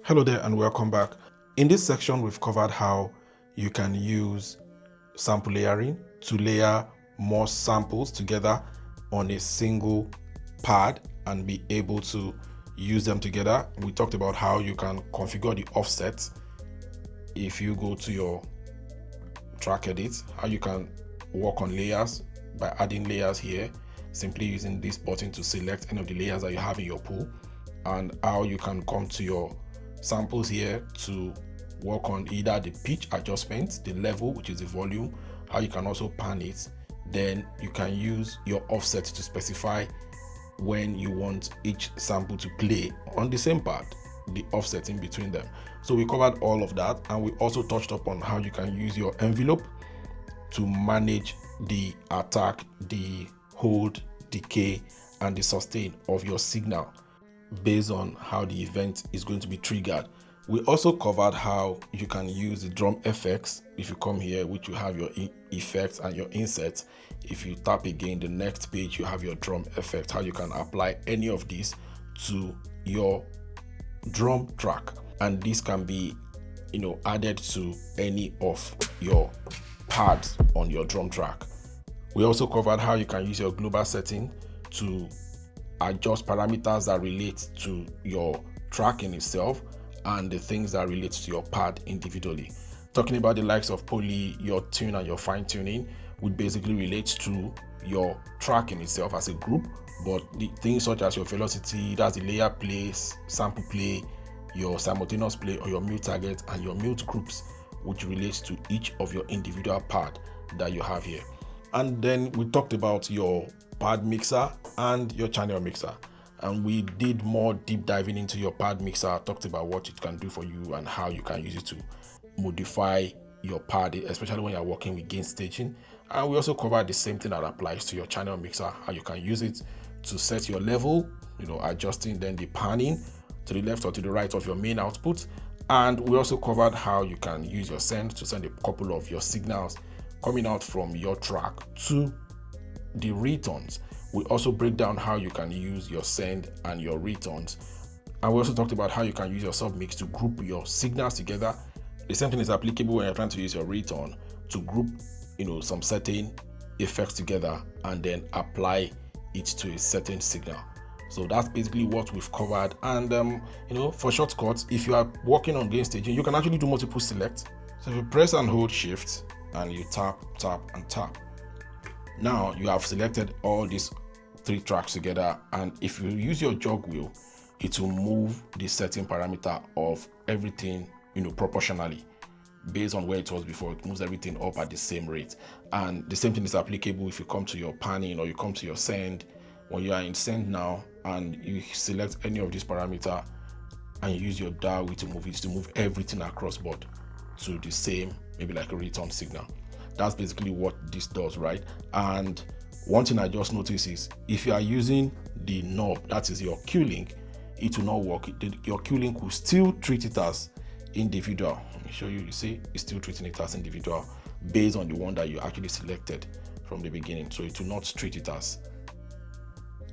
Hello there and welcome back. In this section, we've covered how you can use sample layering to layer more samples together on a single pad and be able to use them together. We talked about how you can configure the offset if you go to your track edit, how you can work on layers by adding layers here, simply using this button to select any of the layers that you have in your pool, and how you can come to your samples here to work on either the pitch adjustment, the level, which is the volume, how you can also pan it. Then you can use your offset to specify when you want each sample to play on the same pad, the offset in between them. So we covered all of that, and we also touched upon how you can use your envelope to manage the attack, the hold, decay, and the sustain of your signal based on how the event is going to be triggered. We also covered how you can use the drum effects. If you come here, which you have your effects and your insets, if you tap again, the next page you have your drum effect, how you can apply any of these to your drum track, and this can be added to any of your pads on your drum track. We also covered how you can use your global setting to adjust parameters that relate to your track in itself and the things that relate to your pad individually. Talking about the likes of poly, your tune, and your fine tuning, which basically relates to your track in itself as a group, but the things such as your velocity, that's the layer play, sample play, your simultaneous play, or your mute target and your mute groups, which relates to each of your individual pad that you have here. And then we talked about your pad mixer and your channel mixer, and we did more deep diving into your pad mixer, talked about what it can do for you and how you can use it to modify your pad, especially when you're working with gain staging. And we also covered the same thing that applies to your channel mixer, how you can use it to set your level, adjusting then the panning to the left or to the right of your main output. And we also covered how you can use your send to send a couple of your signals coming out from your track to the returns. We also break down how you can use your send and your returns. And we also talked about how you can use your submix to group your signals together. The same thing is applicable when you're trying to use your return to group, some certain effects together and then apply it to a certain signal. So that's basically what we've covered. And for shortcuts, if you are working on gain staging, you can actually do multiple selects. So if you press and hold shift and you tap, and tap, now you have selected all these 3 tracks together, and if you use your jog wheel, it will move the setting parameter of everything proportionally based on where it was before. It moves everything up at the same rate. And the same thing is applicable if you come to your panning or you come to your send. When you are in send now and you select any of these parameter and you use your dial wheel to move it, to move everything across board to the same, maybe like a return signal. That's basically what this does, right? And one thing I just noticed is if you are using the knob, that is your Q link, it will not work. Your Q link will still treat it as individual. Let me show you. You see, it's still treating it as individual based on the one that you actually selected from the beginning. So it will not treat it as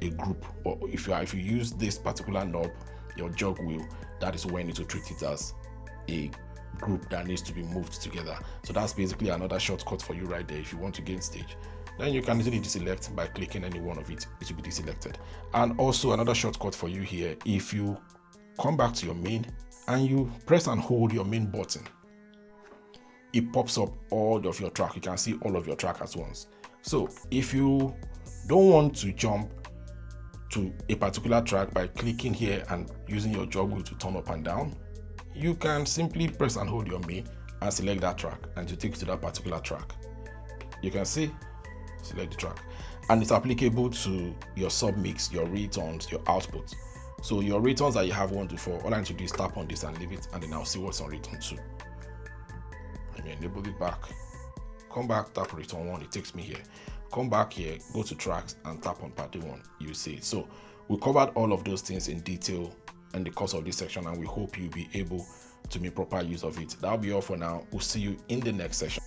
a group. But if you use this particular knob, your jog wheel, that is when it will treat it as a group that needs to be moved together. So that's basically another shortcut for you right there. If you want to gain stage, then you can easily deselect by clicking any one of it will be deselected. And also another shortcut for you here, if you come back to your main and you press and hold your main button, it pops up all of your track. You can see all of your track at once. So if you don't want to jump to a particular track by clicking here and using your jog wheel to turn up and down, you can simply press and hold your main and select that track, and to take you to that particular track. You can see, select the track, and it's applicable to your submix, your returns, your output. So your returns that you have 1 to 4, all I need to do is tap on this and leave it, and then I'll see what's on return 2. Let me enable it back. Come back, tap return 1, it takes me here. Come back here, go to tracks and tap on party 1, you see it. So we covered all of those things in detail in the course of this section, and we hope you'll be able to make proper use of it. That'll be all for now. We'll see you in the next session.